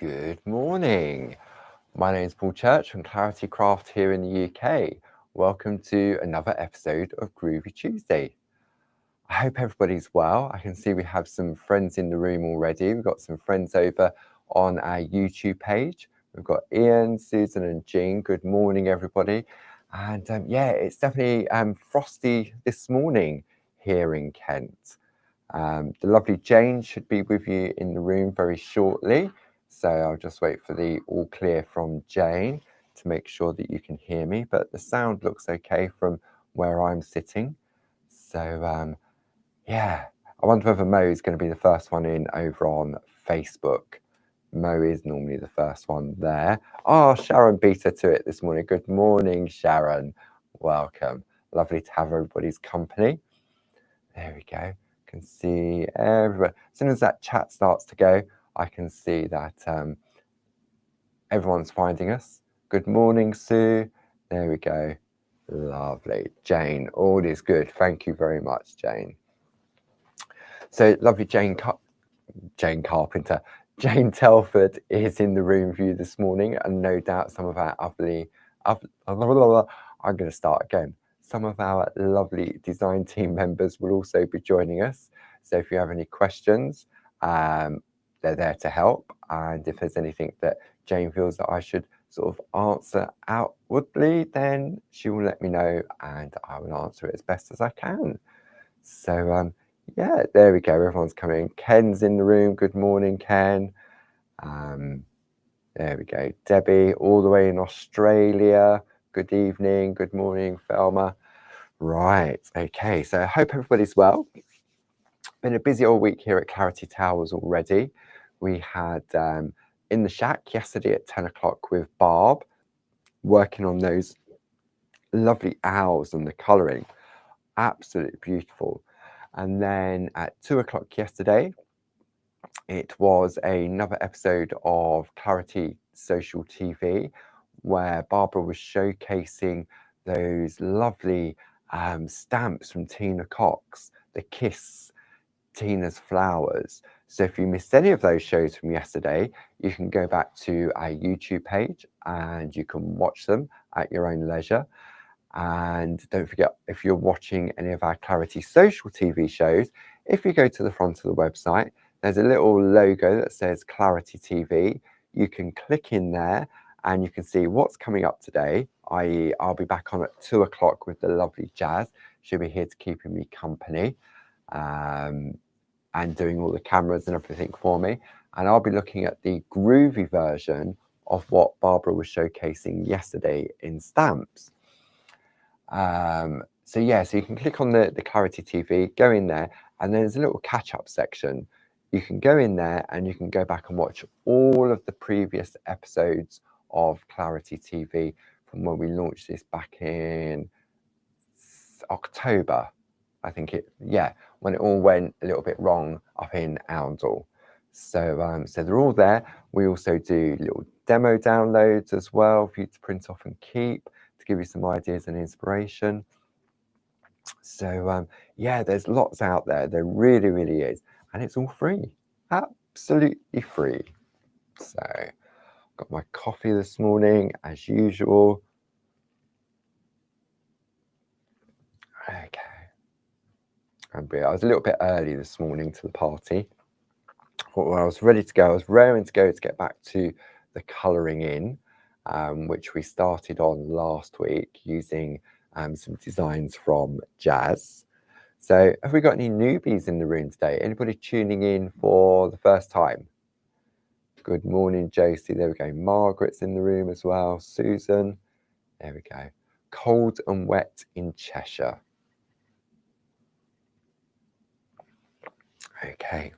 Good morning. My name is Paul Church from Clarity Craft here in the UK. Welcome to another episode of Groovi Tuesday. I hope everybody's well. I can see we have some friends in the room already. We've got some friends over on our YouTube page. We've got Ian, Susan and Jean. Good morning, everybody. And yeah, it's definitely frosty this morning here in Kent. The lovely Jane should be with you in the room very shortly. So I'll just wait for the all clear from Jane to make sure that you can hear me. But the sound looks okay from where I'm sitting. So yeah, I wonder whether Mo is going to be the first one in over on Facebook. Mo is normally the first one there. Oh, Sharon beat her to it this morning. Good morning, Sharon. Welcome. Lovely to have everybody's company. There we go. Can see everybody. As soon as that chat starts to go, I can see that everyone's finding us. Good morning, Sue. There we go. Lovely. Jane, all is good. Thank you very much, Jane. So lovely Jane Carpenter. Jane Telford is in the room with you this morning, and no doubt some of our I'm going to start again. Some of our lovely design team members will also be joining us. So if you have any questions, they're there to help. And if there's anything that Jane feels that I should sort of answer outwardly, then she will let me know and I will answer it as best as I can. So yeah, there we go. Everyone's coming. Ken's in the room. Good morning, Ken. There we go. Debbie, all the way in Australia. Good evening. Good morning, Thelma. Right. Okay. So I hope everybody's well. Been a busy old week here at Clarity Towers already. We had in the shack yesterday at 10 o'clock with Barb, working on those lovely owls and the colouring. Absolutely beautiful. And then at 2 o'clock yesterday, it was another episode of Clarity Social TV where Barbara was showcasing those lovely stamps from Tina Cox, the Kiss Tina's Flowers. So if you missed any of those shows from yesterday, you can go back to our YouTube page and you can watch them at your own leisure. And don't forget, if you're watching any of our Clarity Social TV shows, if you go to the front of the website, there's a little logo that says Clarity TV. You can click in there and you can see what's coming up today, i.e. I'll be back on at 2 o'clock with the lovely Jazz. She'll be here to keeping me company and doing all the cameras and everything for me. And I'll be looking at the groovy version of what Barbara was showcasing yesterday in stamps. So yeah, so you can click on the Clarity TV, go in there, and there's a little catch-up section. You can go in there and you can go back and watch all of the previous episodes of Clarity TV from when we launched this back in October. I think when it all went a little bit wrong up in Oundle. So they're all there. We also do little demo downloads as well for you to print off and keep to give you some ideas and inspiration. So yeah, there's lots out there. There really, really is. And it's all free, absolutely free. So got my coffee this morning as usual. Okay. I was a little bit early this morning to the party. When I was ready to go, I was raring to go to get back to the colouring in, which we started on last week using some designs from Jazz. So have we got any newbies in the room today? Anybody tuning in for the first time? Good morning, Josie. There we go. Margaret's in the room as well. Susan. There we go. Cold and wet in Cheshire. Okay.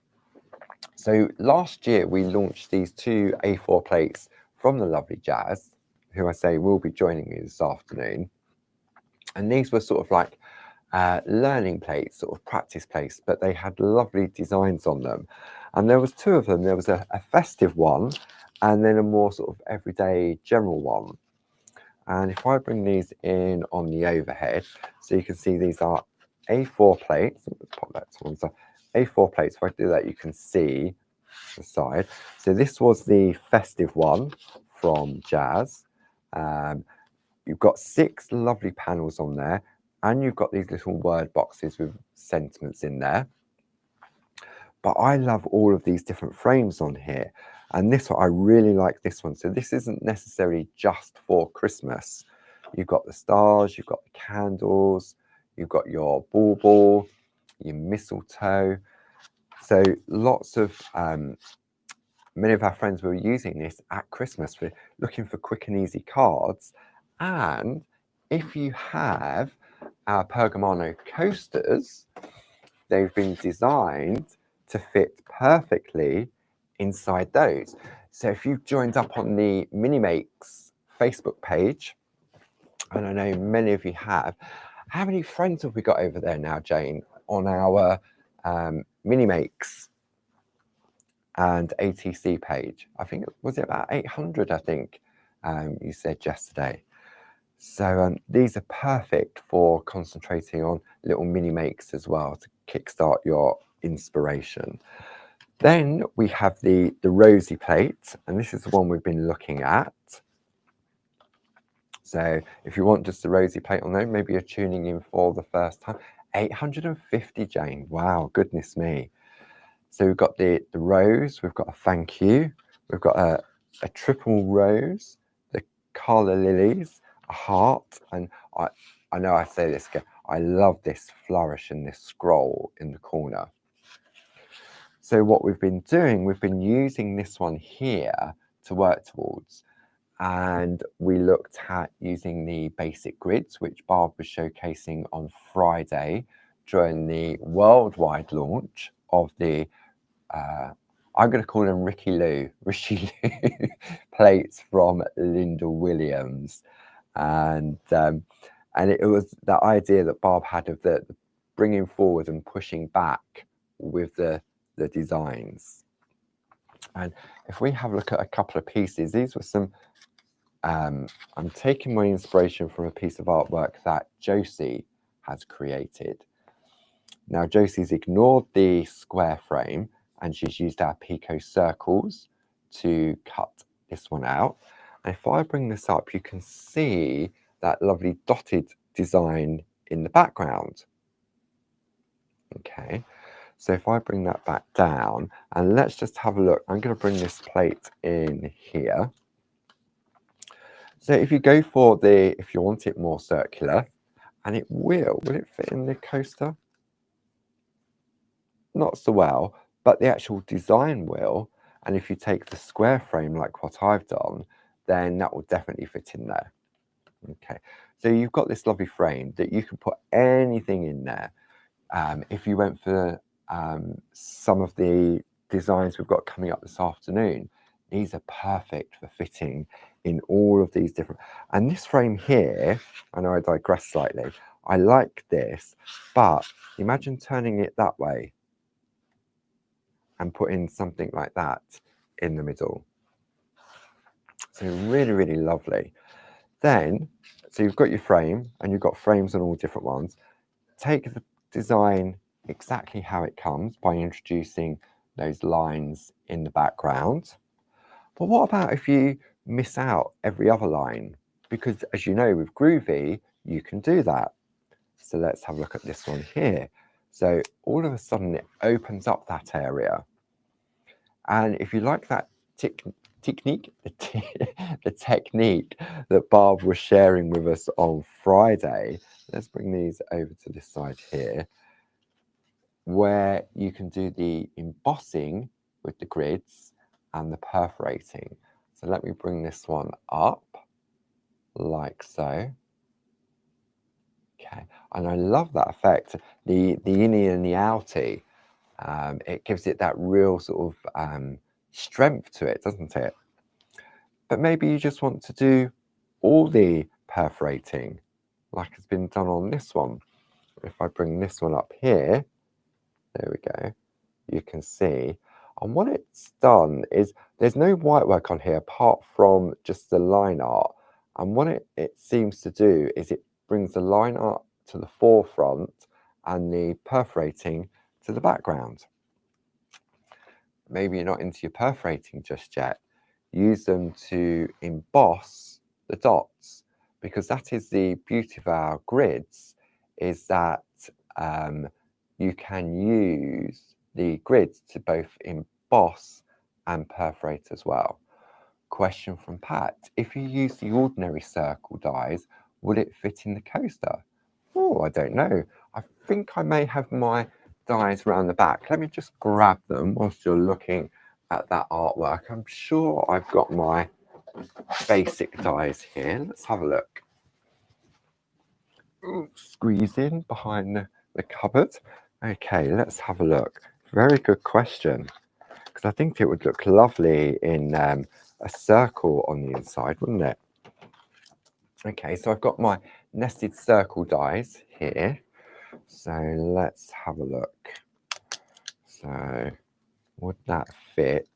So last year we launched these 2 A4 plates from the lovely Jazz, who I say will be joining me this afternoon. And these were sort of like learning plates, sort of practice plates, but they had lovely designs on them. And there was 2 of them. There was a festive one and then a more sort of everyday general one. And if I bring these in on the overhead, so you can see these are A4 plates. Let's pop that to one side. A4 plates. If I do that, you can see the side. So this was the festive one from Jazz. You've got 6 lovely panels on there, and you've got these little word boxes with sentiments in there. But I love all of these different frames on here, and this one, I really like this one. So this isn't necessarily just for Christmas. You've got the stars, you've got the candles, you've got your bauble, your mistletoe. So lots of many of our friends were using this at Christmas for looking for quick and easy cards. And if you have our Pergamano coasters, they've been designed to fit perfectly inside those. So if you've joined up on the Mini Makes Facebook page, and I know many of you have, how many friends have we got over there now, Jane, on our Mini Makes and ATC page? I think, was it about 800, I think you said yesterday. So these are perfect for concentrating on little mini makes as well to kickstart your inspiration. Then we have the Rosie plate, and this is the one we've been looking at. So if you want just the Rosie plate on there, maybe you're tuning in for the first time. 850, Jane. Wow, goodness me. So we've got the rose, we've got a thank you, we've got a triple rose, the calla lilies, a heart, and I know I say this again, I love this flourish and this scroll in the corner. So what we've been doing, we've been using this one here to work towards, and we looked at using the basic grids, which Barb was showcasing on Friday during the worldwide launch of the I'm going to call them Rishi Lou plates from Linda Williams, and it was that idea that Barb had of the bringing forward and pushing back with the designs. And if we have a look at a couple of pieces, these were some. I'm taking my inspiration from a piece of artwork that Josie has created. Now Josie's ignored the square frame, and she's used our Pico circles to cut this one out. And if I bring this up, you can see that lovely dotted design in the background. Okay, so if I bring that back down, and let's just have a look. I'm going to bring this plate in here. So if you go for if you want it more circular, and will it fit in the coaster? Not so well, but the actual design will. And if you take the square frame like what I've done, then that will definitely fit in there. Okay, so you've got this lovely frame that you can put anything in there. If you went for some of the designs we've got coming up this afternoon, these are perfect for fitting in all of these different. And this frame here, I know I digress slightly, I like this, but imagine turning it that way and putting something like that in the middle. So really, really lovely. Then, so you've got your frame, and you've got frames on all different ones. Take the design exactly how it comes by introducing those lines in the background. But what about if you miss out every other line? Because as you know, with Groovi, you can do that. So let's have a look at this one here. So all of a sudden it opens up that area. And if you like that technique, the technique that Barb was sharing with us on Friday, let's bring these over to this side here, where you can do the embossing with the grids and the perforating. So let me bring this one up like so. Okay, and I love that effect, the innie and the outie. It gives it that real sort of strength to it, doesn't it? But maybe you just want to do all the perforating like has been done on this one. If I bring this one up here, there we go, you can see. And what it's done is there's no white work on here apart from just the line art. And what it seems to do is it brings the line art to the forefront and the perforating to the background. maybe you're not into your perforating just yet, use them to emboss the dots, because that is the beauty of our grids, is that you can use the grids to both emboss and perforate as well. Question from Pat: if you use the ordinary circle dies, would it fit in the coaster? Oh, I don't know. I think I may have my dies around the back. Let me just grab them whilst you're looking at that artwork. I'm sure I've got my basic dies here. Let's have a look. Ooh, squeeze in behind the cupboard. Okay, let's have a look. Very good question, because I think it would look lovely in a circle on the inside, wouldn't it? Okay, so I've got my nested circle dies here. So let's have a look. So would that fit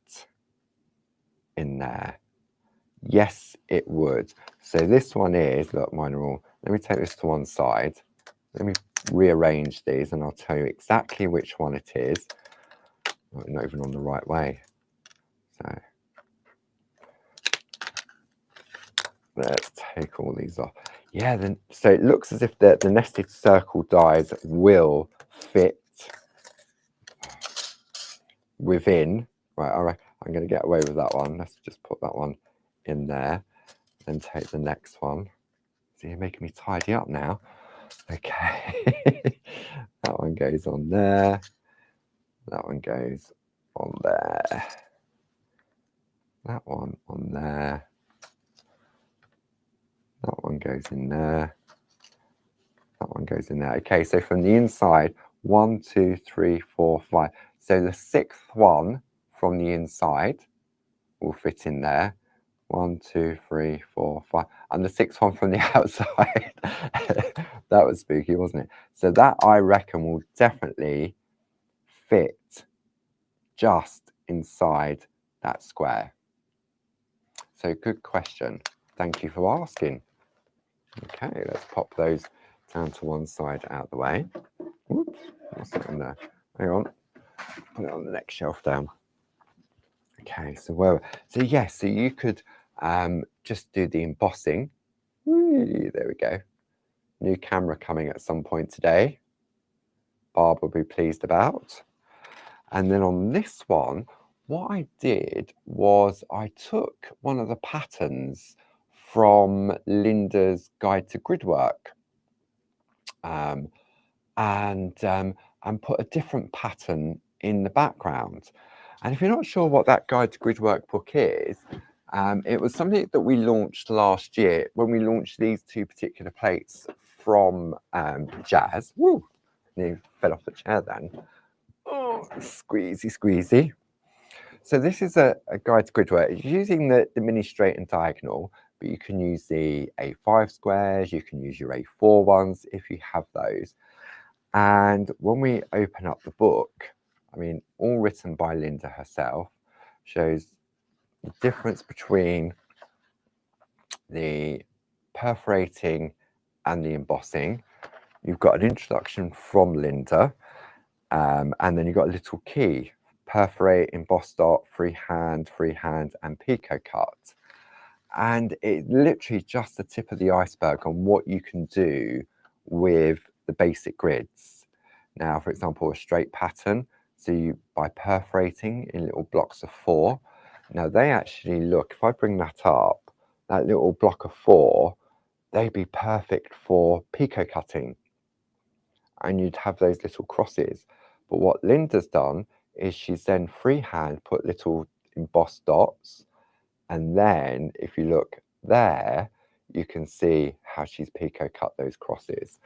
in there? Yes, it would. So this one is, look, mine are all, let me take this to one side. Let me rearrange these and I'll tell you exactly which one it is. Oh, not even on the right way. So let's take all these off. Yeah, then so it looks as if the nested circle dies will fit within. Right, all right, I'm going to get away with that one. Let's just put that one in there, then take the next one. So you're making me tidy up now. Okay, that one goes on there. That one goes on there. That one on there. That one goes in there. That one goes in there. Okay, so from the inside, 1, 2, 3, 4, 5. So the sixth one from the inside will fit in there. 1, 2, 3, 4, 5. And the sixth one from the outside. That was spooky, wasn't it? So that, I reckon, will definitely fit just inside that square. So good question. Thank you for asking. Okay, let's pop those down to one side out of the way. Whoops, what's that in there? Hang on, put it on the next shelf down. Okay, so yes, so you could just do the embossing. Whee, there we go. New camera coming at some point today. Barb will be pleased about. And then on this one, what I did was I took one of the patterns from Linda's Guide to Gridwork and put a different pattern in the background. And if you're not sure what that Guide to Gridwork book is, it was something that we launched last year when we launched these two particular plates from Jazz. Woo! Nearly fell off the chair then. Oh, squeezy, squeezy. So this is a Guide to Gridwork. It's using the mini straight and diagonal, but you can use the A5 squares, you can use your A4 ones if you have those. And when we open up the book, I mean, all written by Linda herself, shows the difference between the perforating and the embossing. You've got an introduction from Linda, and then you've got a little key: perforate, emboss dot, freehand, and pico cut. And it's literally just the tip of the iceberg on what you can do with the basic grids. Now, for example, a straight pattern, so you, by perforating in little blocks of 4. Now they actually look, if I bring that up, that little block of 4, they'd be perfect for pico cutting. And you'd have those little crosses. But what Linda's done is she's then freehand put little embossed dots. And then if you look there, you can see how she's pico cut those crosses.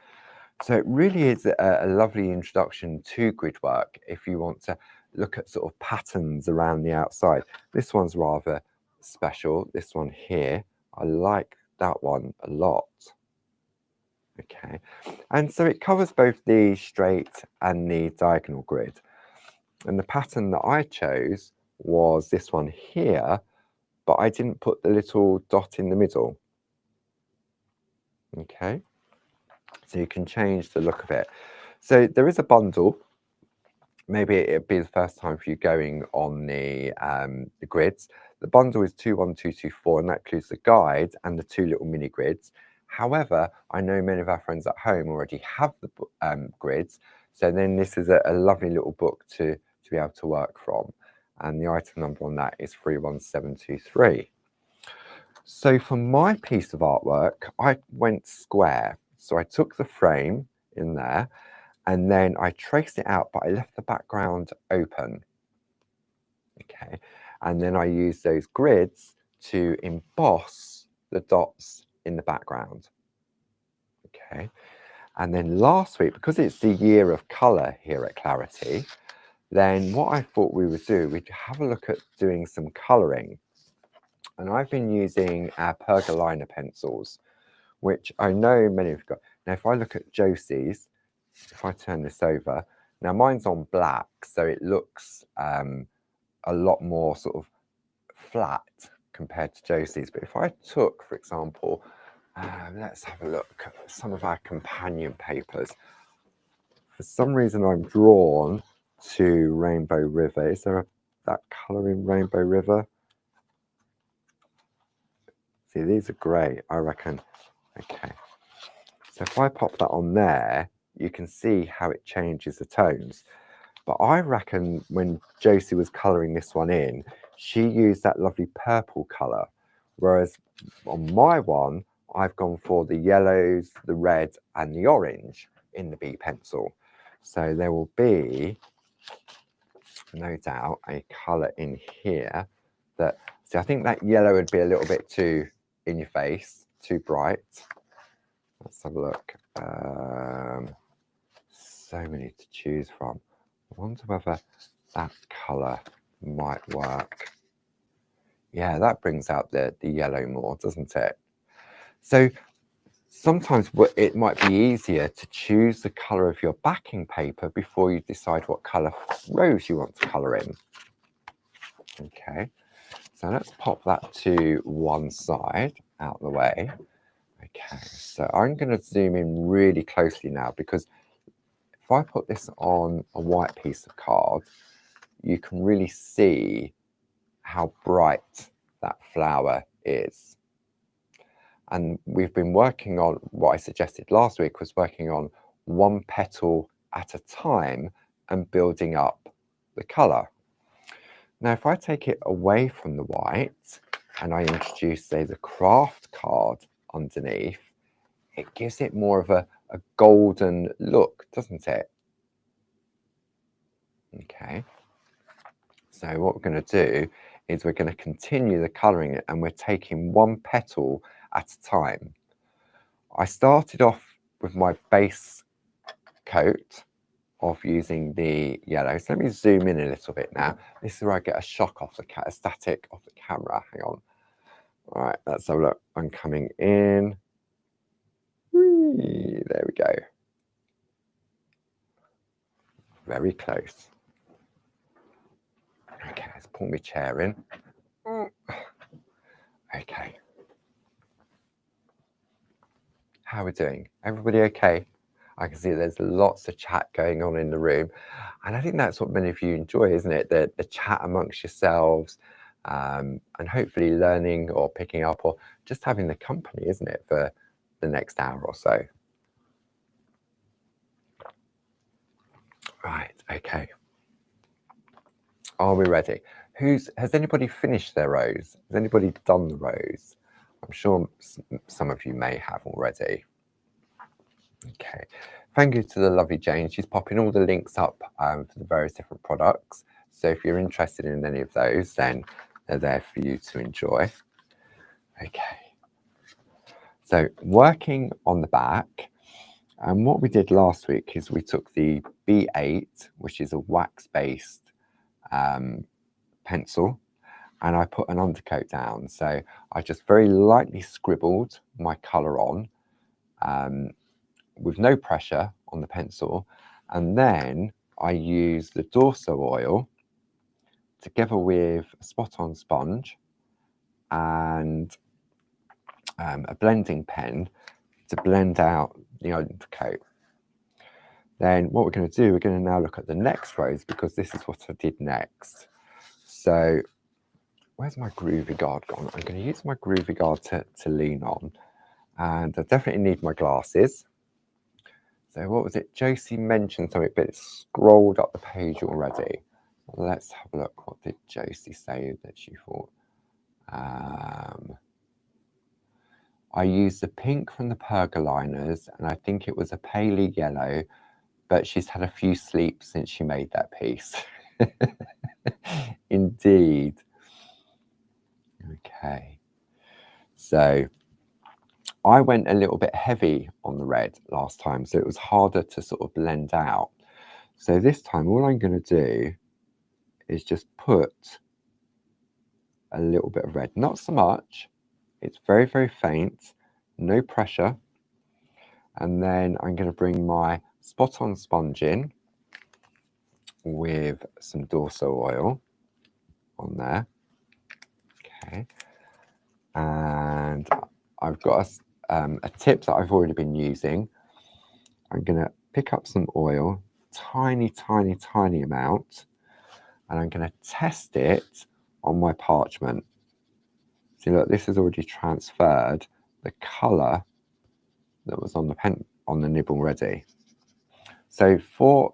So it really is a lovely introduction to gridwork if you want to look at sort of patterns around the outside. This one's rather special. This one here, I like that one a lot. Okay, and so it covers both the straight and the diagonal grid. And the pattern that I chose was this one here, but I didn't put the little dot in the middle. Okay, so you can change the look of it. So there is a bundle maybe it'd be the first time for you going on the grids. The bundle is 21224, and that includes the guide and the 2 little mini grids. However, I know many of our friends at home already have the grids, so then this is a lovely little book to be able to work from. And the item number on that is 31723. So for my piece of artwork, I went square. So I took the frame in there, and then I traced it out, but I left the background open. Okay, and then I used those grids to emboss the dots in the background. Okay, and then last week, because it's the year of colour here at Clarity, then what I thought we would do, we'd have a look at doing some colouring. And I've been using our pergolina pencils, which I know many of you got. Now, if I look at Josie's, if I turn this over, now mine's on black, so it looks a lot more sort of flat compared to Josie's. But if I took, for example, let's have a look at some of our companion papers. For some reason, I'm drawn to Rainbow River. Is there that colour in Rainbow River? See, these are great, I reckon. Okay. So if I pop that on there, you can see how it changes the tones. But I reckon when Josie was colouring this one in, she used that lovely purple colour. Whereas on my one, I've gone for the yellows, the red and the orange in the B pencil. So there will be, no doubt, a colour in here that, see, I think that yellow would be a little bit too in your face, too bright. Let's have a look. So many to choose from. I wonder whether that colour might work. Yeah, that brings out the yellow more, doesn't it? So sometimes it might be easier to choose the colour of your backing paper before you decide what colour rose you want to colour in. Okay, so let's pop that to one side, out of the way. Okay, so I'm going to zoom in really closely now, because if I put this on a white piece of card, you can really see how bright that flower is. And we've been working on, what I suggested last week was working on one petal at a time and building up the colour. Now, if I take it away from the white and I introduce, say, the craft card underneath, it gives it more of a golden look, doesn't it? Okay. So what we're going to do is we're going to continue the colouring it, and we're taking one petal at a time. I started off with my base coat of using the yellow. So let me zoom in a little bit now. This is where I get a shock off a static off the camera. Hang on. All right, let's have a look. I'm coming in. Whee, there we go. Very close. Okay, let's pull my chair in. Okay. How are we doing? Everybody okay? I can see there's lots of chat going on in the room. And I think that's what many of you enjoy, isn't it? The chat amongst yourselves, and hopefully learning or picking up or just having the company, isn't it, for the next hour or so. Right, okay. Are we ready? Has anybody finished their rose? Has anybody done the rose? I'm sure some of you may have already. Okay, thank you to the lovely Jane. She's popping all the links up for the various different products. So if you're interested in any of those, then they're there for you to enjoy. Okay, so working on the back, and what we did last week is we took the B8, which is a wax-based pencil, and I put an undercoat down. So I just very lightly scribbled my colour on with no pressure on the pencil, and then I used the Dorso oil together with a spot-on sponge and a blending pen to blend out the undercoat. Then what we're going to do, we're going to now look at the next rose, because this is what I did next. So where's my Groovi guard gone? I'm going to use my Groovi guard to lean on, and I definitely need my glasses. So what was it? Josie mentioned something, but it's scrolled up the page already. Let's have a look. What did Josie say that she thought? I used the pink from the pergoliners, and I think it was a paley yellow, but she's had a few sleeps since she made that piece. Indeed. Okay. So I went a little bit heavy on the red last time, so it was harder to sort of blend out. So this time, all I'm going to do is just put a little bit of red, not so much. It's very, very faint, no pressure. And then I'm going to bring my spot on sponge in with some Dorso oil on there. Okay. And I've got a tip that I've already been using. I'm going to pick up some oil, tiny, tiny, tiny amount, and I'm going to test it on my parchment. See, look, this has already transferred the colour that was on the nib already. So for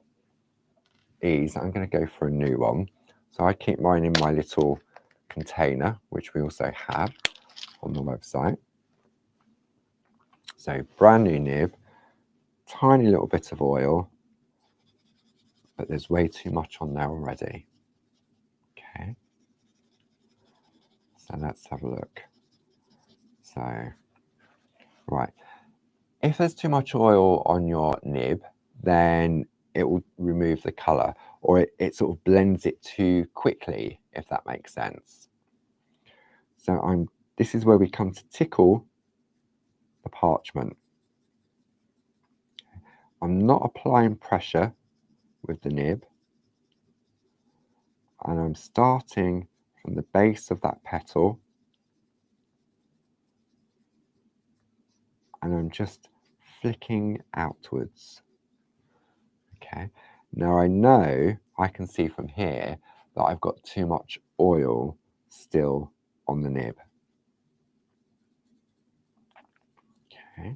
ease, I'm going to go for a new one. So I keep mine in my little container, which we also have on the website. So brand new nib, tiny little bit of oil, but there's way too much on there already. Okay. So let's have a look. So, right. If there's too much oil on your nib, then it will remove the colour, or it sort of blends it too quickly, if that makes sense. So this is where we come to tickle the parchment. I'm not applying pressure with the nib, and I'm starting from the base of that petal, and I'm just flicking outwards. Okay, now I know I can see from here that I've got too much oil still on the nib. Okay,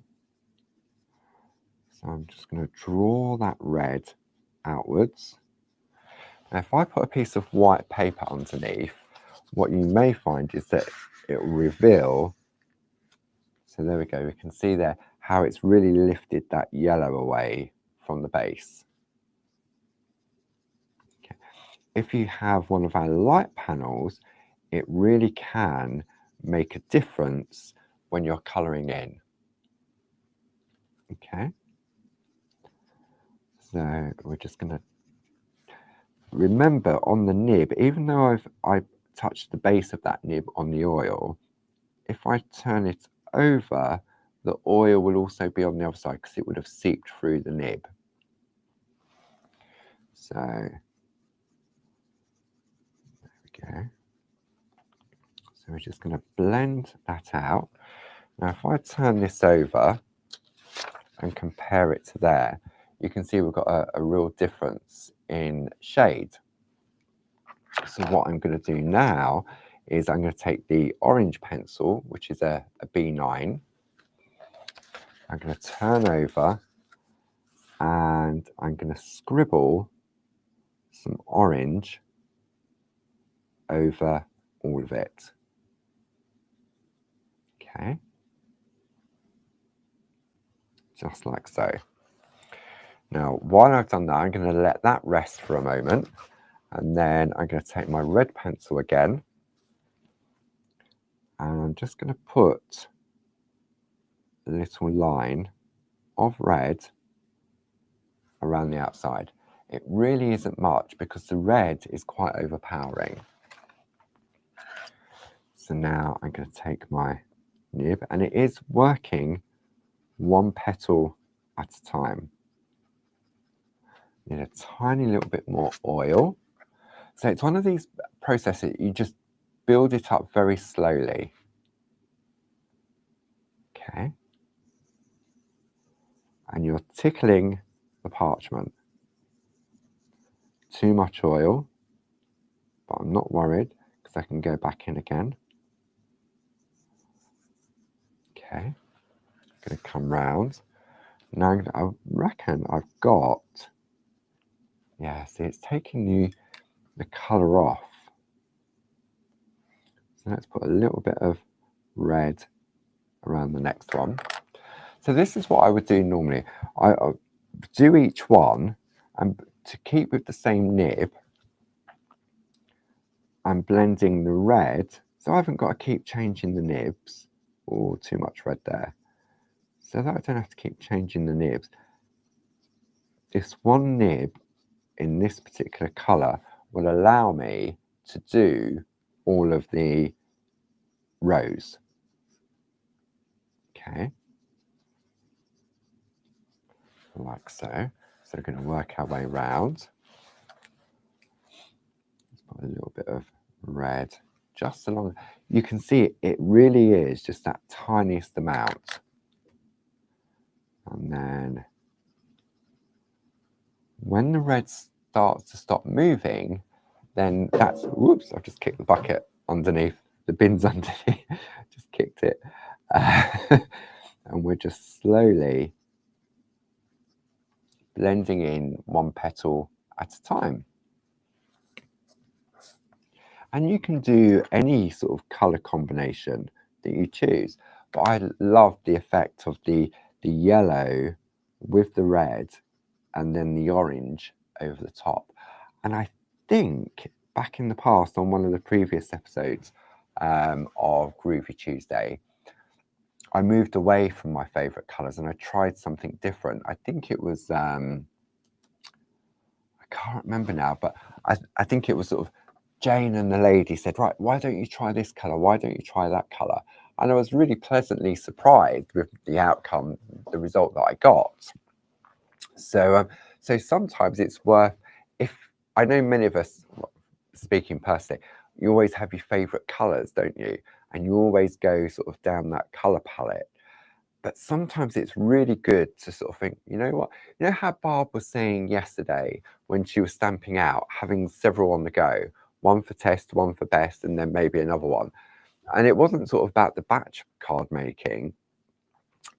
so I'm just going to draw that red outwards. Now, if I put a piece of white paper underneath, what you may find is that it will reveal. So there we go, we can see there how it's really lifted that yellow away from the base. Okay. If you have one of our light panels, it really can make a difference when you're colouring in. Okay, so we're just going to remember on the nib, even though I've touched the base of that nib on the oil, if I turn it over, the oil will also be on the other side because it would have seeped through the nib. So there we go. So we're just going to blend that out. Now if I turn this over and compare it to there, you can see we've got a real difference in shade. So what I'm going to do now is I'm going to take the orange pencil, which is a B9. I'm going to turn over and I'm going to scribble some orange over all of it. Okay, just like so. Now, while I've done that, I'm going to let that rest for a moment, and then I'm going to take my red pencil again, and I'm just going to put a little line of red around the outside. It really isn't much because the red is quite overpowering. So now I'm going to take my nib, and it is working one petal at a time. Need a tiny little bit more oil. So it's one of these processes, you just build it up very slowly. Okay. And you're tickling the parchment. Too much oil, but I'm not worried because I can go back in again. Okay, I'm going to come round. Now I reckon I've got, yeah, see, it's taking the colour off. So let's put a little bit of red around the next one. So this is what I would do normally. I do each one, and to keep with the same nib, I'm blending the red, so I haven't got to keep changing the nibs. Oh, too much red there. So that I don't have to keep changing the nibs. This one nib in this particular colour will allow me to do all of the rows. Okay, like so. So we're going to work our way round. Let's put a little bit of red just along. You can see it really is just that tiniest amount. And then when the red starts to stop moving, then that's, whoops, I've just kicked the bucket underneath, the bin's underneath, just kicked it. And we're just slowly blending in one petal at a time. And you can do any sort of colour combination that you choose. But I love the effect of the yellow with the red and then the orange over the top. And I think back in the past, on one of the previous episodes of Groovi Tuesday, I moved away from my favourite colours and I tried something different. I think it was, I can't remember now, but I think it was sort of Jane and the lady said, right, why don't you try this colour? Why don't you try that colour? And I was really pleasantly surprised with the outcome, the result that I got. So, so sometimes it's worth, if I know many of us, speaking personally, you always have your favourite colours, don't you? And you always go sort of down that colour palette. But sometimes it's really good to sort of think, you know what? You know how Barb was saying yesterday when she was stamping out, having several on the go, one for test, one for best, and then maybe another one. And it wasn't sort of about the batch card making,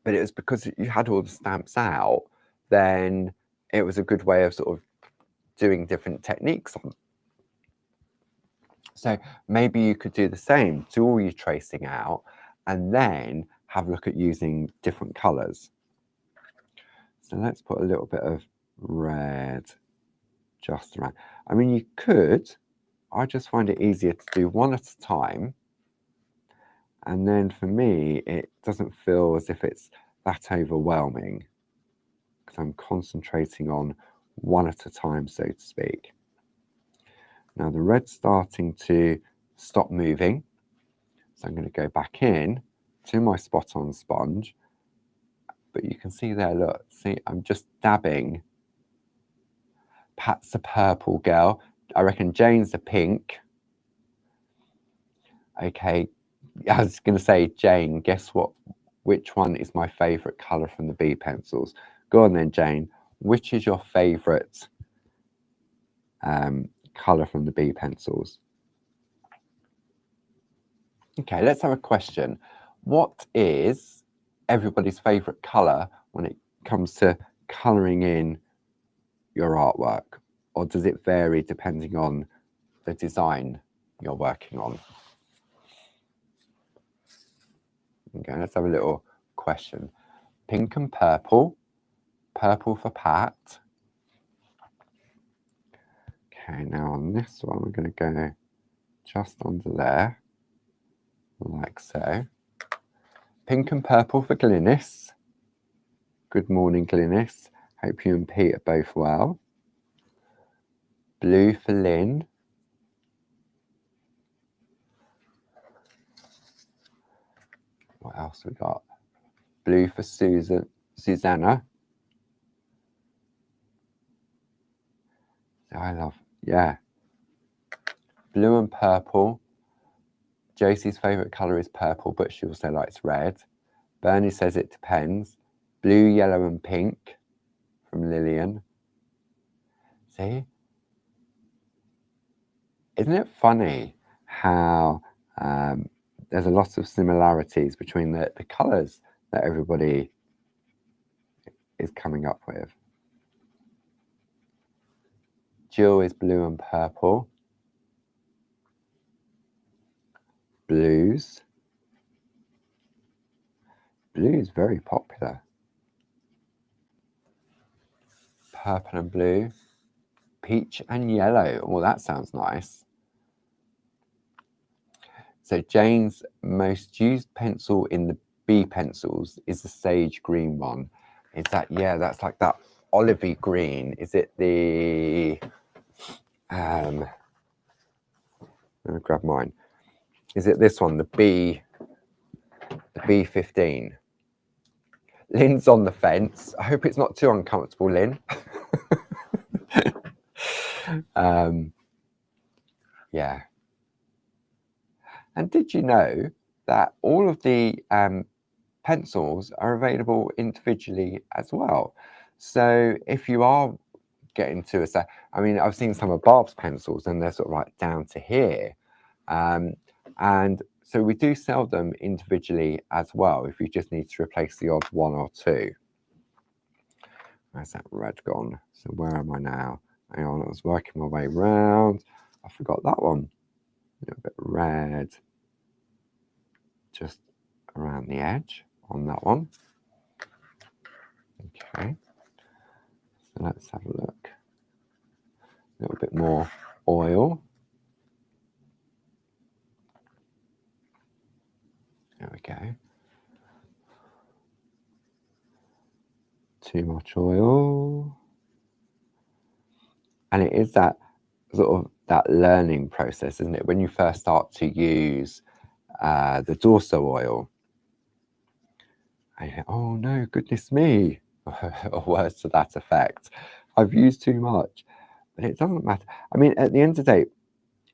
but it was because you had all the stamps out, then it was a good way of sort of doing different techniques on. So maybe you could do the same, do all your tracing out, and then have a look at using different colours. So let's put a little bit of red just around. I mean, you could, I just find it easier to do one at a time. And then for me, it doesn't feel as if it's that overwhelming because I'm concentrating on one at a time, so to speak. Now the red's starting to stop moving. So I'm going to go back in to my spot on sponge. But you can see there, look, see, I'm just dabbing. Pat's the purple girl. I reckon Jane's the pink. Okay, I was going to say, Jane, guess what? Which one is my favourite colour from the B pencils? Go on then, Jane. Which is your favourite colour from the B pencils? Okay, let's have a question. What is everybody's favourite colour when it comes to colouring in your artwork? Or does it vary depending on the design you're working on? Okay, let's have a little question. Pink and purple. Purple for Pat. Okay, now on this one, we're going to go just under there, like so. Pink and purple for Glynis. Good morning, Glynis. Hope you and Pete are both well. Blue for Lynn. What else we got? Blue for Susanna. I love, yeah. Blue and purple. Josie's favourite colour is purple, but she also likes red. Bernie says it depends. Blue, yellow and pink from Lillian. See? Isn't it funny how there's a lot of similarities between the colours that everybody is coming up with? Jill is blue and purple. Blues. Blue is very popular. Purple and blue. Peach and yellow. Oh, that sounds nice. So Jane's most used pencil in the B pencils is the sage green one. Is that, yeah, that's like that olivey green. Is it the, I'm gonna grab mine. Is it this one, the B15? Lynn's on the fence. I hope it's not too uncomfortable, Lynn. Yeah. And did you know that all of the pencils are available individually as well? So if you are getting to a set, I mean, I've seen some of Barb's pencils and they're sort of like down to here. And so we do sell them individually as well if you just need to replace the odd one or two. Where's that red gone? So where am I now? Hang on, I was working my way round. I forgot that one. A little bit red just around the edge on that one. Okay, so let's have a look. A little bit more oil. There we go. Too much oil. And it is that sort of that learning process, isn't it? When you first start to use the Dorso oil, and you think, oh no, goodness me, or words to that effect. I've used too much, but it doesn't matter. I mean, at the end of the day,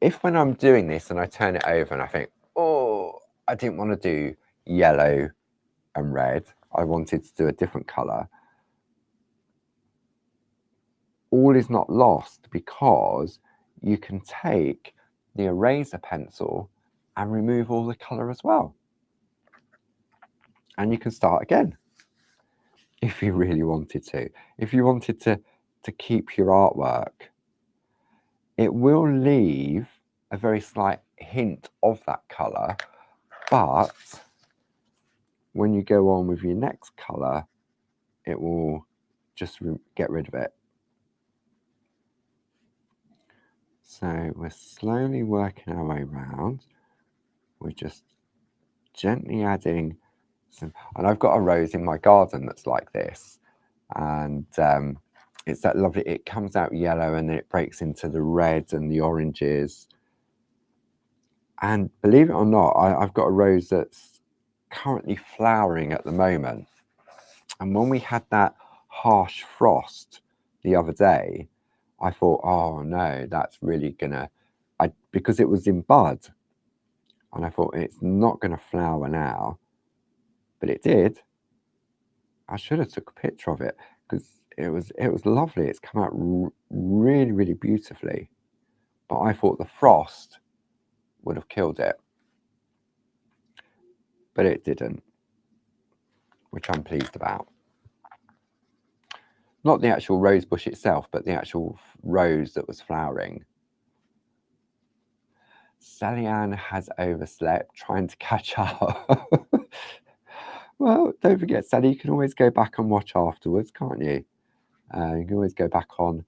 if when I'm doing this and I turn it over and I think, oh, I didn't want to do yellow and red, I wanted to do a different colour, all is not lost, because you can take the eraser pencil and remove all the colour as well. And you can start again if you really wanted to. If you wanted to keep your artwork, it will leave a very slight hint of that colour, but when you go on with your next colour, it will just get rid of it. So we're slowly working our way around. We're just gently adding some, and I've got a rose in my garden that's like this, and it's that lovely, it comes out yellow and then it breaks into the red and the oranges. And believe it or not, I've got a rose that's currently flowering at the moment. And when we had that harsh frost the other day, I thought, oh no, that's really gonna, because it was in bud, and I thought it's not gonna flower now, but it did. I should have took a picture of it because it was lovely. It's come out really, really beautifully, but I thought the frost would have killed it, but it didn't, which I'm pleased about. Not the actual rose bush itself, but the actual rose that was flowering. Sally Ann has overslept, trying to catch up. Well, don't forget, Sally, you can always go back and watch afterwards, can't you? You can always go back on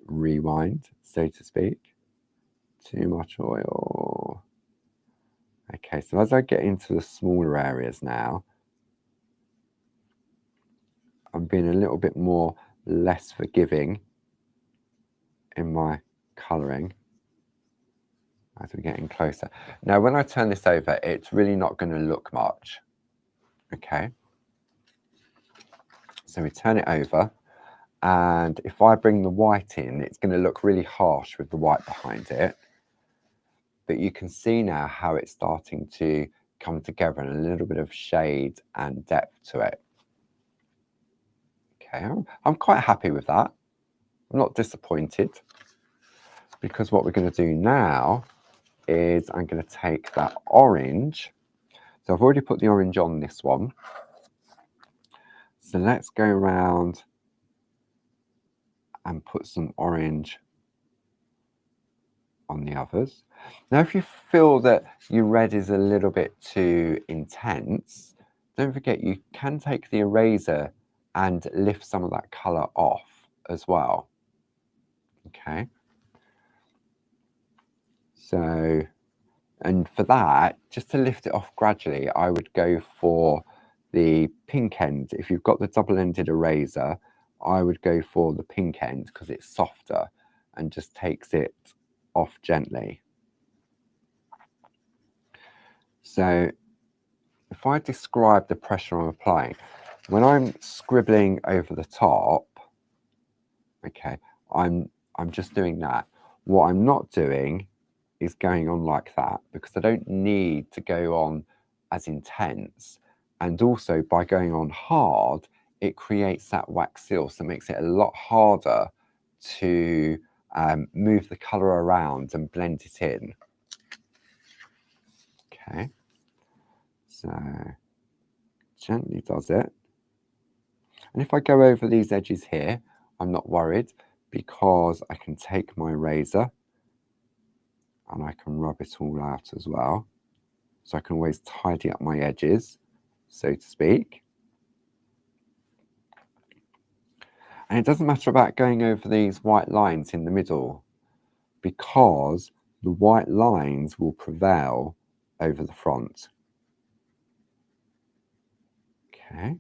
rewind, so to speak. Too much oil. Okay, so as I get into the smaller areas now, I'm being a little bit less forgiving in my colouring as we're getting closer. Now, when I turn this over, it's really not going to look much. Okay. So we turn it over, and if I bring the white in, it's going to look really harsh with the white behind it. But you can see now how it's starting to come together and a little bit of shade and depth to it. Okay, I'm quite happy with that. I'm not disappointed, because what we're going to do now is I'm going to take that orange. So I've already put the orange on this one. So let's go around and put some orange on the others. Now, if you feel that your red is a little bit too intense, don't forget you can take the eraser and lift some of that colour off as well. Okay. So, and for that, just to lift it off gradually, I would go for the pink end. If you've got the double-ended eraser, I would go for the pink end because it's softer and just takes it off gently. So if I describe the pressure I'm applying, when I'm scribbling over the top, okay, I'm just doing that. What I'm not doing is going on like that, because I don't need to go on as intense. And also by going on hard, it creates that wax seal, so it makes it a lot harder to move the colour around and blend it in. Okay, so gently does it. And if I go over these edges here, I'm not worried, because I can take my razor and I can rub it all out as well. So I can always tidy up my edges, so to speak. And it doesn't matter about going over these white lines in the middle, because the white lines will prevail over the front. Okay.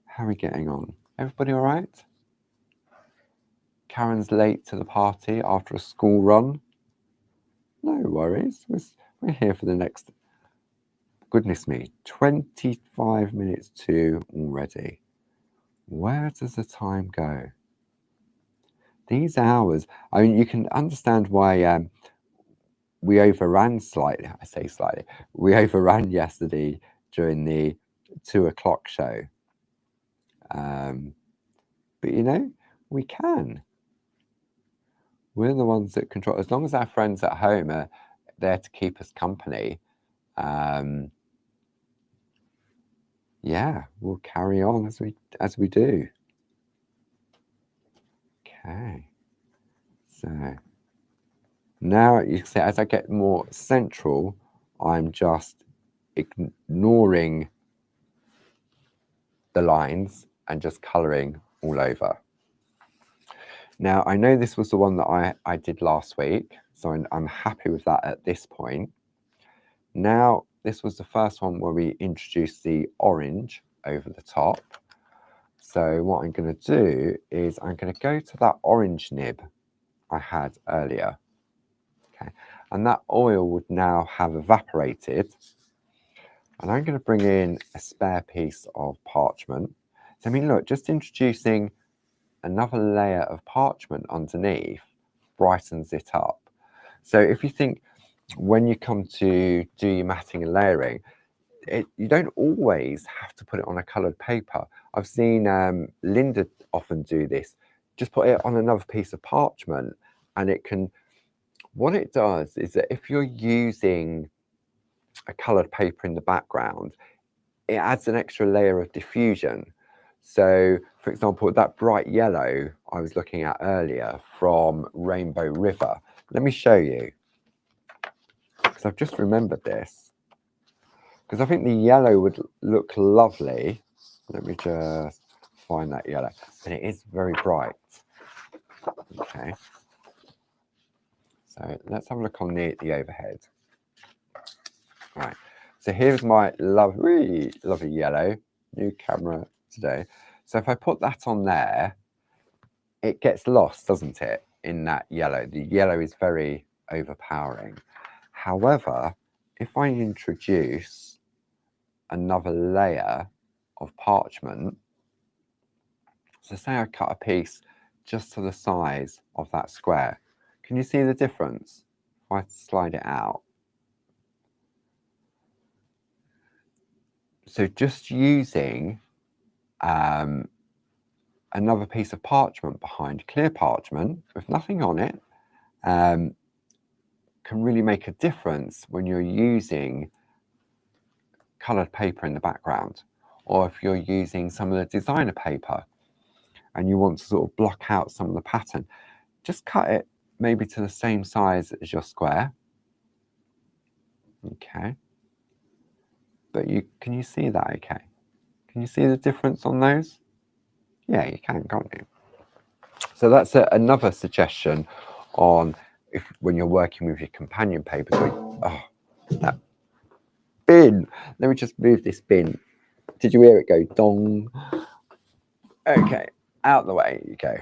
How are we getting on? Everybody all right? Karen's late to the party after a school run. No worries. We're here for the next, goodness me, 25 minutes to already. Where does the time go? These hours, I mean, you can understand why we overran slightly. I say slightly. We overran yesterday during the 2 o'clock show. But you know, we can. We're the ones that control. As long as our friends at home are there to keep us company, yeah, we'll carry on as we do. Okay. So now you can see, as I get more central, I'm just ignoring the lines and just colouring all over. Now, I know this was the one that I did last week, so I'm happy with that at this point. Now, this was the first one where we introduced the orange over the top. So what I'm going to do is I'm going to go to that orange nib I had earlier. Okay, and that oil would now have evaporated. And I'm going to bring in a spare piece of parchment. So I mean, look, just introducing another layer of parchment underneath brightens it up. So if you think, when you come to do your matting and layering, you don't always have to put it on a coloured paper. I've seen Linda often do this. Just put it on another piece of parchment, and it can, what it does is that if you're using a coloured paper in the background, it adds an extra layer of diffusion. So, for example, that bright yellow I was looking at earlier from Rainbow River, let me show you, because I've just remembered this, because I think the yellow would look lovely. Let me just find that yellow, and it is very bright. Okay, so let's have a look on the overhead. Right, so here's my lovely yellow, new camera today. So if I put that on there, it gets lost, doesn't it, in that yellow? The yellow is very overpowering. However, if I introduce another layer of parchment, so say I cut a piece just to the size of that square, can you see the difference? If I slide it out, So just using another piece of parchment behind, clear parchment with nothing on it, can really make a difference when you're using coloured paper in the background, or if you're using some of the designer paper and you want to sort of block out some of the pattern, just cut it maybe to the same size as your square. Okay, but can you see that okay? Can you see the difference on those? Yeah, you can, can't you? So that's another suggestion on when you're working with your companion papers. Oh, that bin. Let me just move this bin. Did you hear it go dong? Okay, out the way you go.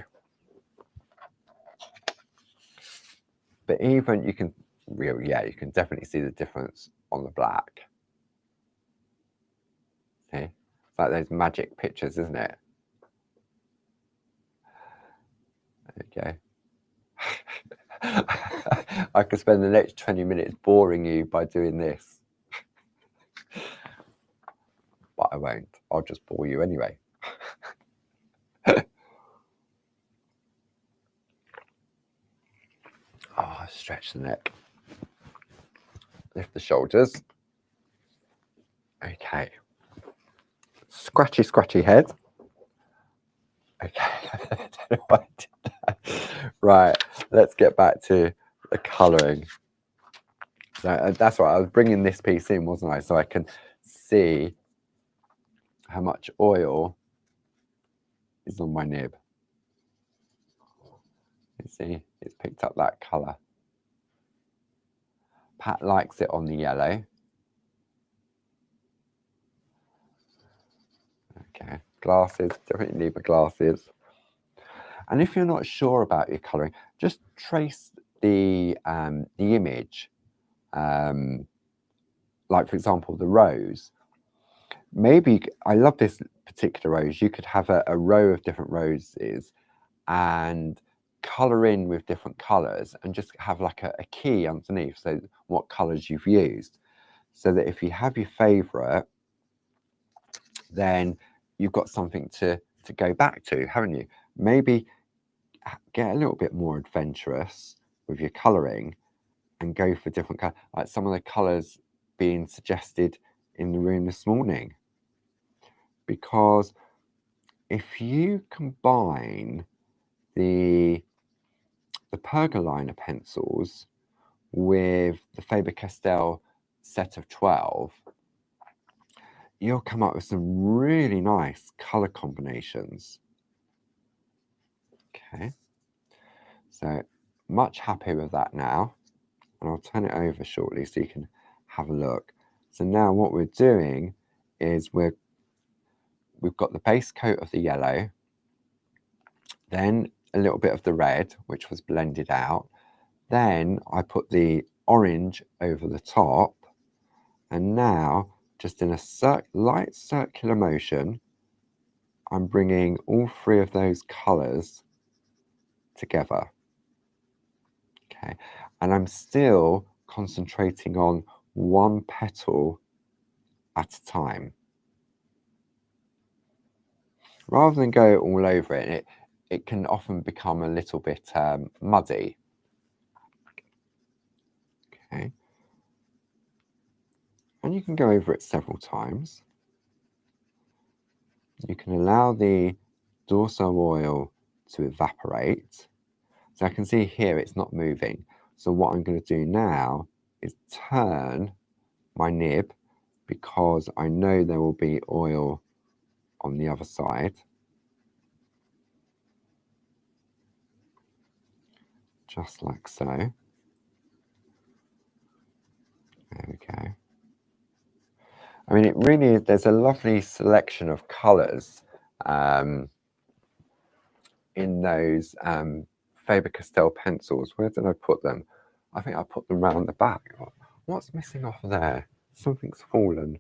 But even you can definitely see the difference on the black. See? It's like those magic pictures, isn't it? Okay. I could spend the next 20 minutes boring you by doing this. But I won't. I'll just bore you anyway. Oh, stretch the neck. Lift the shoulders. Okay. Scratchy, scratchy head. Okay. I don't know why I did that. Right. Let's get back to the colouring. So that's right. I was bringing this piece in, wasn't I? So I can see how much oil is on my nib. You see, it's picked up that colour. Pat likes it on the yellow. Okay, glasses, definitely need my glasses. And if you're not sure about your colouring, just trace the image. Like for example, the rose. Maybe, I love this particular rose. You could have a row of different roses and colour in with different colours and just have like a key underneath, so what colours you've used, so that if you have your favourite, then you've got something to go back to, haven't you? Maybe get a little bit more adventurous with your colouring and go for different colours, like some of the colours being suggested in the room this morning. Because if you combine the pergoliner pencils with the Faber-Castell set of 12, you'll come up with some really nice colour combinations. Okay, so much happier with that now, and I'll turn it over shortly so you can have a look. So now what we're doing is we've got the base coat of the yellow, then a little bit of the red, which was blended out. Then I put the orange over the top, and now just in a light circular motion, I'm bringing all three of those colours together. Okay, and I'm still concentrating on one petal at a time. Rather than go all over it, it can often become a little bit muddy. Okay, and you can go over it several times. You can allow the dorso oil to evaporate. So I can see here it's not moving. So what I'm going to do now is turn my nib, because I know there will be oil on the other side. Just like so. There we go. I mean, it really, there's a lovely selection of colours in those Faber-Castell pencils. Where did I put them? I think I put them round the back. What's missing off of there? Something's fallen.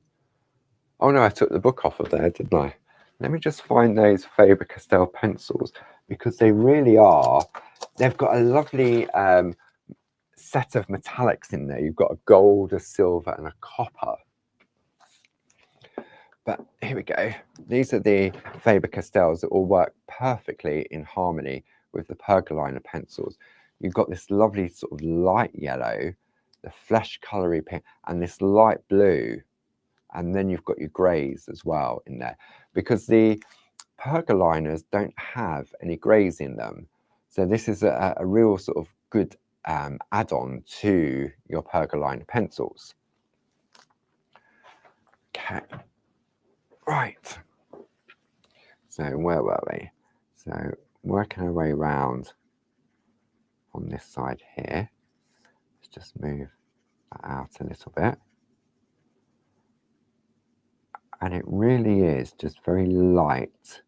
Oh no, I took the book off of there, didn't I? Let me just find those Faber-Castell pencils, because they really are, they've got a lovely set of metallics in there. You've got a gold, a silver and a copper. But here we go. These are the Faber-Castells that all work perfectly in harmony with the pergolina pencils. You've got this lovely sort of light yellow, the flesh colory pink, and this light blue. And then you've got your greys as well in there, because the pergolinas don't have any greys in them. So this is a real sort of good add-on to your pergolina pencils. Okay. Right, so where were we? So working our way around on this side here. Let's just move that out a little bit. And it really is just very light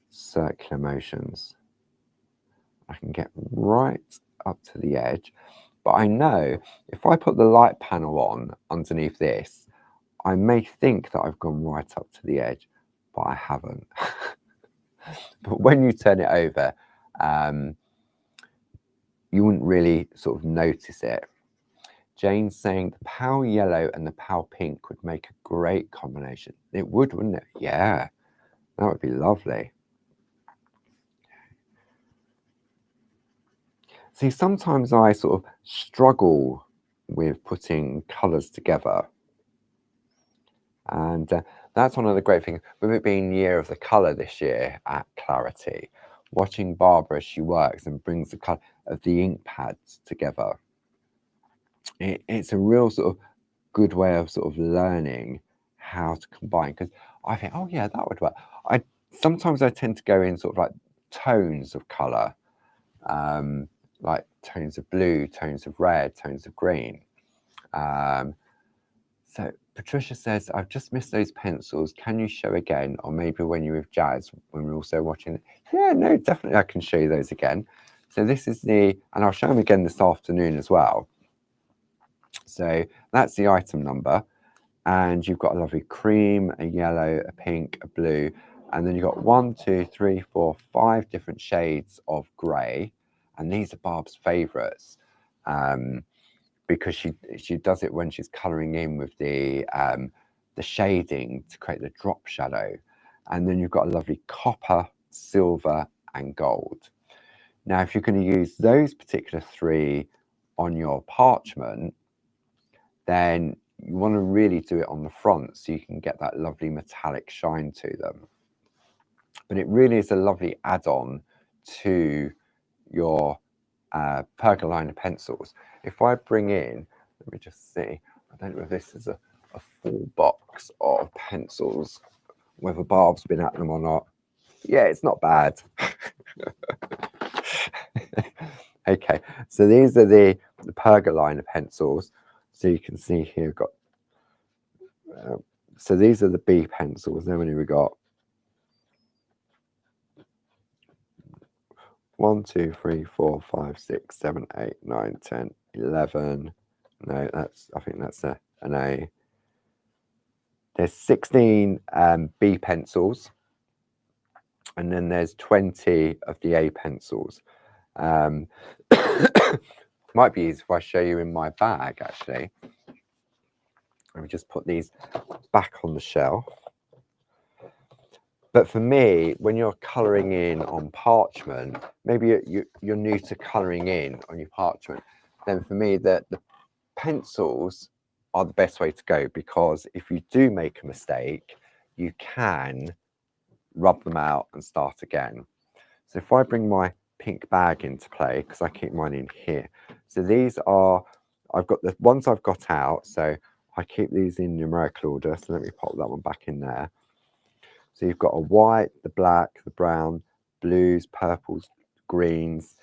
circular motions. I can get right up to the edge, but I know if I put the light panel on underneath this, I may think that I've gone right up to the edge, but I haven't. But when you turn it over, you wouldn't really sort of notice it. Jane's saying the pale yellow and the pale pink would make a great combination. It would, wouldn't it? Yeah, that would be lovely. See, sometimes I sort of struggle with putting colours together. And that's one of the great things, with it being Year of the Colour this year at Clarity, watching Barbara as she works and brings the colour of the ink pads together. It's a real sort of good way of sort of learning how to combine, because I think, oh yeah, that would work. Sometimes I tend to go in sort of like tones of colour, like tones of blue, tones of red, tones of green. So Patricia says, I've just missed those pencils. Can you show again? Or maybe when you're with Jazz, when we're also watching it. Yeah, no, definitely I can show you those again. So this is and I'll show them again this afternoon as well. So that's the item number. And you've got a lovely cream, a yellow, a pink, a blue. And then you've got 1, 2, 3, 4, 5 different shades of grey. And these are Barb's favourites. Because she does it when she's colouring in with the shading to create the drop shadow. And then you've got a lovely copper, silver and gold. Now, if you're going to use those particular 3 on your parchment, then you want to really do it on the front so you can get that lovely metallic shine to them. But it really is a lovely add-on to your pergolina pencils. If I bring in, let me just see, I don't know if this is a full box of pencils, whether Barb's been at them or not. Yeah, it's not bad. Okay, so these are the pergolina pencils. So you can see here, got so these are the B pencils. How many we got? 1, 2, 3, 4, 5, 6, 7, 8, 9, 10, 11. No, I think that's an A. There's 16 B pencils, and then there's 20 of the A pencils. Might be easy if I show you in my bag, actually. Let me just put these back on the shelf. But for me, when you're colouring in on parchment, maybe you're new to colouring in on your parchment, then for me, the pencils are the best way to go, because if you do make a mistake, you can rub them out and start again. So if I bring my pink bag into play, because I keep mine in here. So these are, I've got the ones I've got out, so I keep these in numerical order. So let me pop that one back in there. So you've got a white, the black, the brown, blues, purples, greens,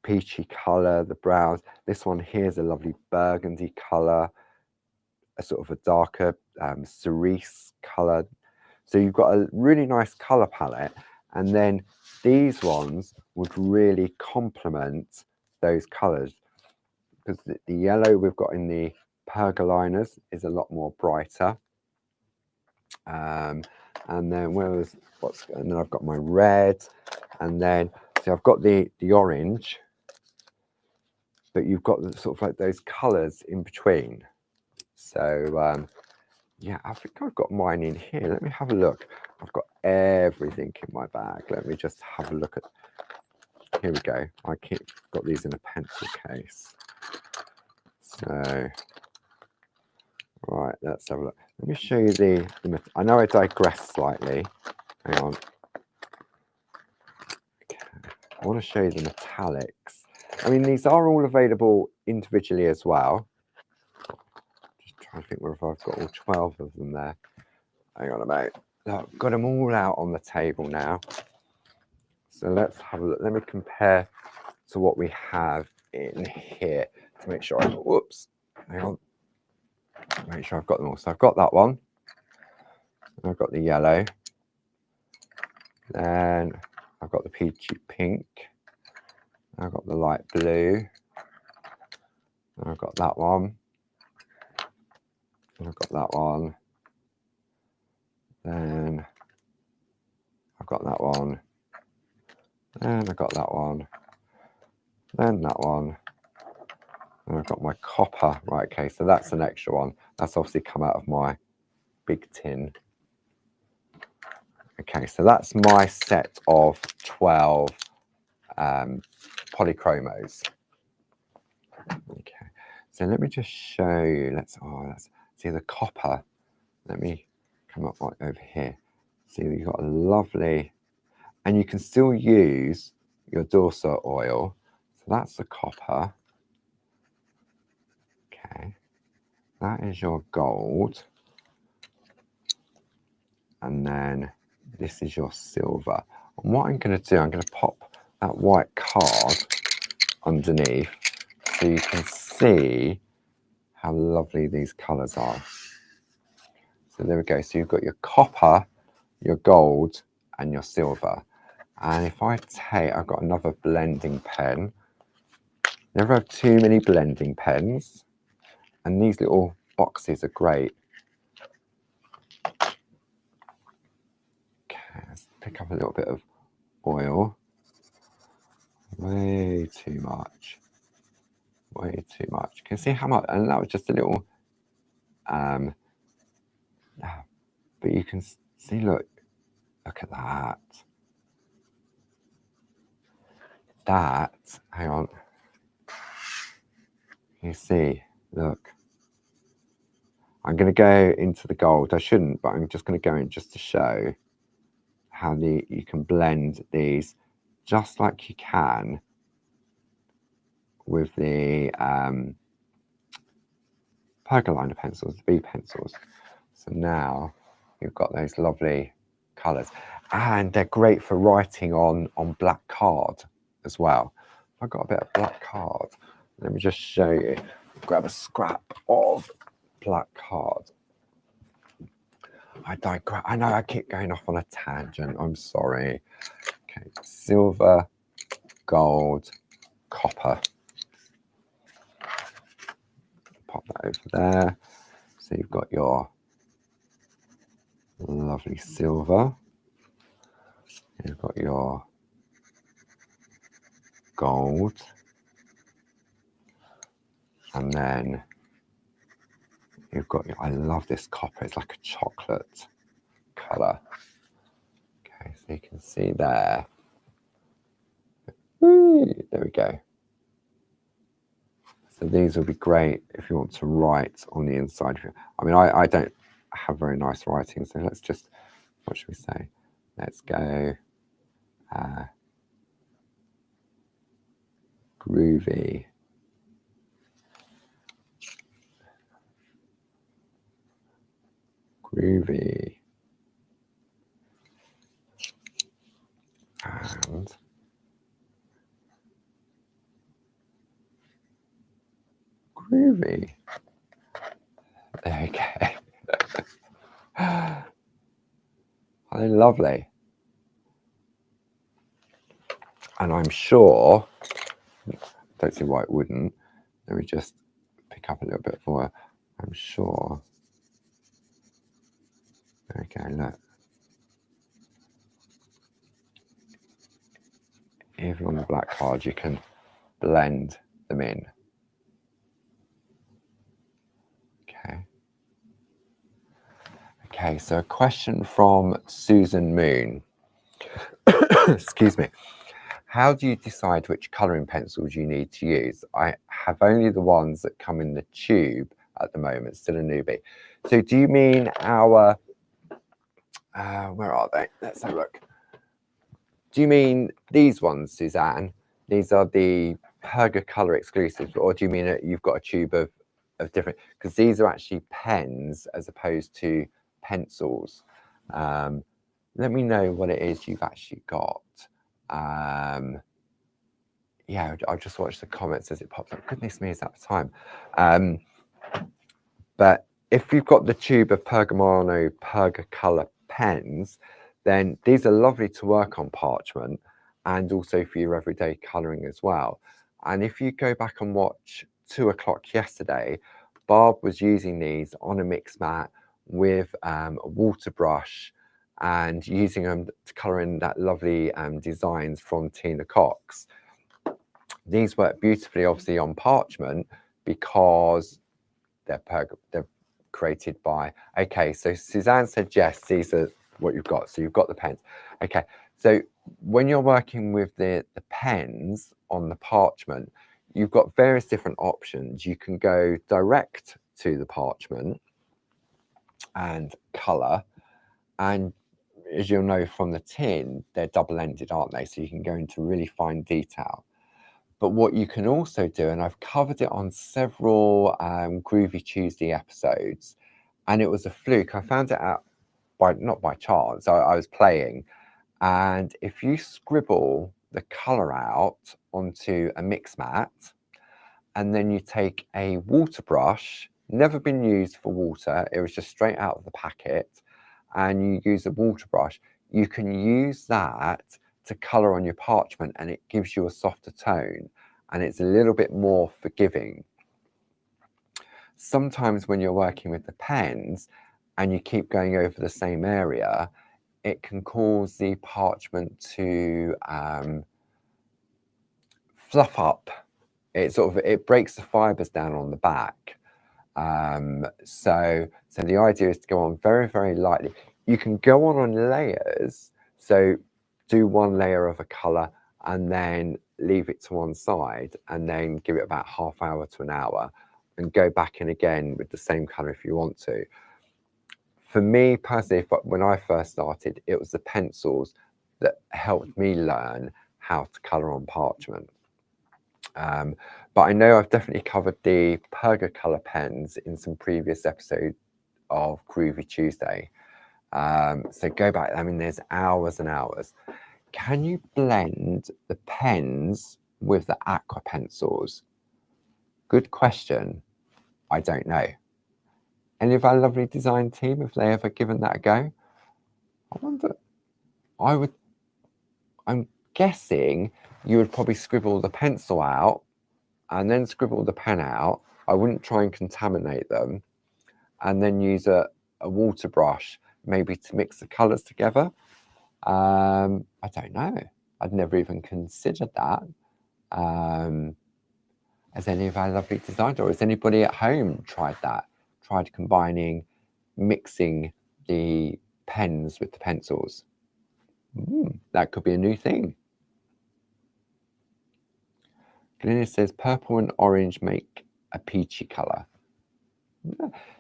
peachy colour, the browns. This one here is a lovely burgundy colour, a sort of a darker cerise colour. So you've got a really nice colour palette, and then these ones would really complement those colours, because the yellow we've got in the pergolinas is a lot more brighter. And then and then I've got my red, and then so I've got the orange, but you've got the, sort of like those colours in between. So Yeah, I think I've got mine in here. Let me have a look. I've got everything in my bag. Let me just have a look at. Here we go. Got these in a pencil case. So, right, let's have a look. Let me show you the I know I digress slightly. Hang on. Okay. I want to show you the metallics. I mean, these are all available individually as well. Just trying to think whether I've got all 12 of them there. Hang on a minute. Look, I've got them all out on the table now. So let's have a look. Let me compare to what we have in here to make sure whoops, hang on. Make sure I've got them all. So I've got that one. I've got the yellow. Then I've got the peachy pink. I've got the light blue. And I've got that one. And I've got that one. Then I've got that one. Then I've got that one. Then that one. And I've got my copper. Right, okay, so that's an extra one. That's obviously come out of my big tin. Okay, so that's my set of 12 polychromos. Okay, so let me just show you. Let's see the copper. Let me come up right over here. See, you've got a lovely, and you can still use your Dorsa oil. So that's the copper. Okay, that is your gold. And then this is your silver. And what I'm going to do, I'm going to pop that white card underneath so you can see how lovely these colours are. So there we go. So you've got your copper, your gold, and your silver. And if I take, I've got another blending pen. Never have too many blending pens. And these little boxes are great. Okay, let's pick up a little bit of oil. Way too much. Way too much. Can you see how much? And that was just a little, but you can see, look at that. That, hang on. You see, look. I'm going to go into the gold. I shouldn't, but I'm just going to go in just to show how you can blend these just like you can with the percoliner pencils, the B pencils. So now you've got those lovely colours, and they're great for writing on black card as well. I've got a bit of black card. Let me just show you. Grab a scrap of black card. I digress. I know I keep going off on a tangent. I'm sorry. Okay, silver, gold, copper. Pop that over there. So you've got your lovely silver. You've got your gold. And then you've got your, I love this copper. It's like a chocolate colour. Okay, so you can see there. There we go. So these will be great if you want to write on the inside. I mean, I don't have very nice writing, so let's just, what should we say? Let's go Groovi. Groovi. And Groovi. There we go. Oh, lovely. And I'm sure, don't see why it wouldn't. Let me just pick up a little bit more. I'm sure. Okay, look. Even on the black card, you can blend them in. Okay. Okay, so a question from Susan Moon. Excuse me. How do you decide which colouring pencils you need to use? I have only the ones that come in the tube at the moment, still a newbie. So do you mean our, where are they? Let's have a look. Do you mean these ones, Suzanne? These are the Perga colour exclusives, or do you mean that you've got a tube of different, because these are actually pens as opposed to pencils. Let me know what it is you've actually got. Yeah, I'll just watch the comments as it pops up. Goodness me, is that the time? But if you've got the tube of Pergamano Perga colour pens, then these are lovely to work on parchment and also for your everyday colouring as well. And if you go back and watch 2 o'clock yesterday, Barb was using these on a mix mat with a water brush and using them to colour in that lovely designs from Tina Cox. These work beautifully, obviously, on parchment because they're created by. Okay, so Suzanne said yes, these are what you've got. So you've got the pens. Okay, so when you're working with the pens on the parchment, you've got various different options. You can go direct to the parchment and colour, and as you'll know from the tin, they're double-ended, aren't they? So you can go into really fine detail. But what you can also do, and I've covered it on several Groovi Tuesday episodes, and it was a fluke. I found it out not by chance. I was playing, and if you scribble the colour out onto a mix mat, and then you take a water brush, never been used for water, it was just straight out of the packet, and you use a water brush, you can use that to colour on your parchment, and it gives you a softer tone, and it's a little bit more forgiving. Sometimes when you're working with the pens and you keep going over the same area, it can cause the parchment to fluff up. It breaks the fibres down on the back. So the idea is to go on very, very lightly. You can go on layers, so do one layer of a colour and then leave it to one side and then give it about half hour to an hour and go back in again with the same colour if you want to. For me personally, when I first started, it was the pencils that helped me learn how to colour on parchment. But I know I've definitely covered the Perga colour pens in some previous episodes of Groovi Tuesday. So go back, I mean, there's hours and hours. Can you blend the pens with the aqua pencils? Good question. I don't know. Any of our lovely design team, have they ever given that a go? I wonder, I'm guessing you would probably scribble the pencil out and then scribble the pen out. I wouldn't try and contaminate them, and then use a water brush maybe to mix the colours together. I don't know. I'd never even considered that. Has any of our lovely designers, or has anybody at home tried that? Tried combining, mixing the pens with the pencils? That could be a new thing. Glennis says purple and orange make a peachy colour.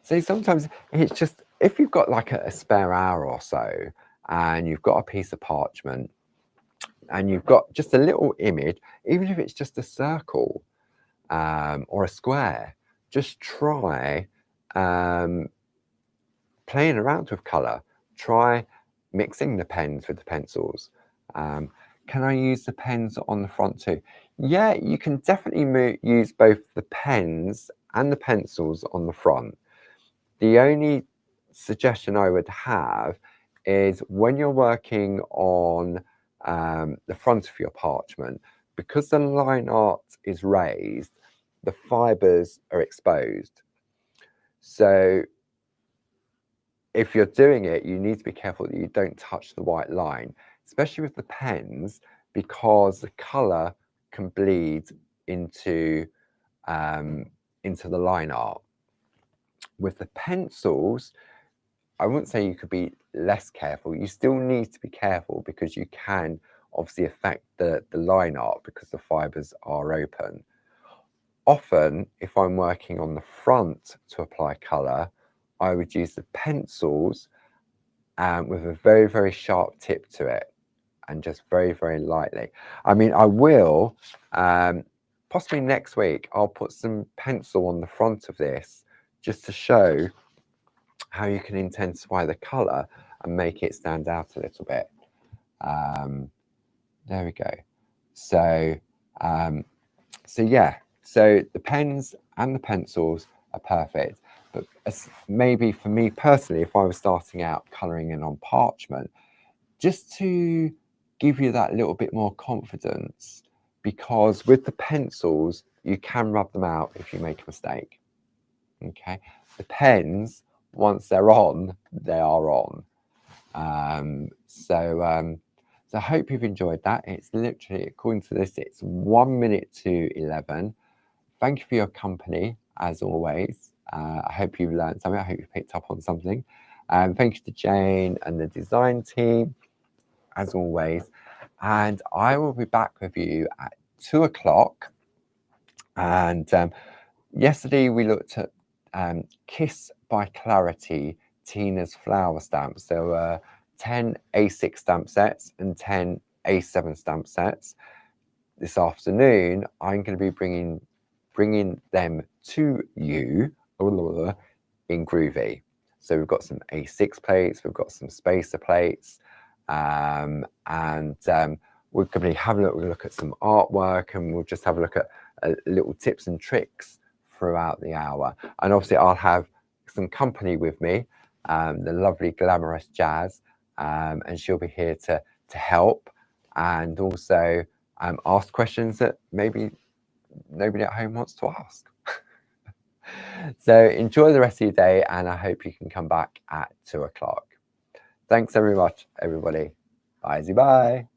So sometimes it's just, if you've got like a spare hour or so and you've got a piece of parchment and you've got just a little image, even if it's just a circle or a square, just try playing around with colour. Try mixing the pens with the pencils. Can I use the pens on the front too? Yeah, you can definitely use both the pens and the pencils on the front. The only suggestion I would have is when you're working on the front of your parchment, because the line art is raised, the fibres are exposed. So if you're doing it, you need to be careful that you don't touch the white line, especially with the pens, because the colour can bleed into the line art. With the pencils, I wouldn't say you could be less careful. You still need to be careful because you can obviously affect the line art because the fibers are open. Often, if I'm working on the front to apply colour, I would use the pencils with a very, very sharp tip to it and just very, very lightly. I mean, I will, possibly next week, I'll put some pencil on the front of this just to show how you can intensify the colour and make it stand out a little bit. There we go. So, so yeah, so the pens and the pencils are perfect. But maybe for me personally, if I was starting out colouring in on parchment, just to give you that little bit more confidence, because with the pencils, you can rub them out if you make a mistake. Okay, the pens, once they're on, they are on. So I hope you've enjoyed that. It's literally, according to this, it's 1 minute to 11. Thank you for your company, as always. I hope you've learned something. I hope you picked up on something. Thank you to Jane and the design team, as always. And I will be back with you at 2 o'clock. And yesterday we looked at Kiss by Clarity, Tina's flower stamps. There were 10 A6 stamp sets and 10 A7 stamp sets. This afternoon, I'm going to be bringing them to you in Groovi. So we've got some A6 plates, we've got some spacer plates, and we're going to be having a look at some artwork, and we'll just have a look at little tips and tricks throughout the hour. And obviously I'll have some company with me, the lovely glamorous Jazz, and she'll be here to help and also ask questions that maybe nobody at home wants to ask. So enjoy the rest of your day, and I hope you can come back at 2 o'clock. Thanks very much, everybody. Bye.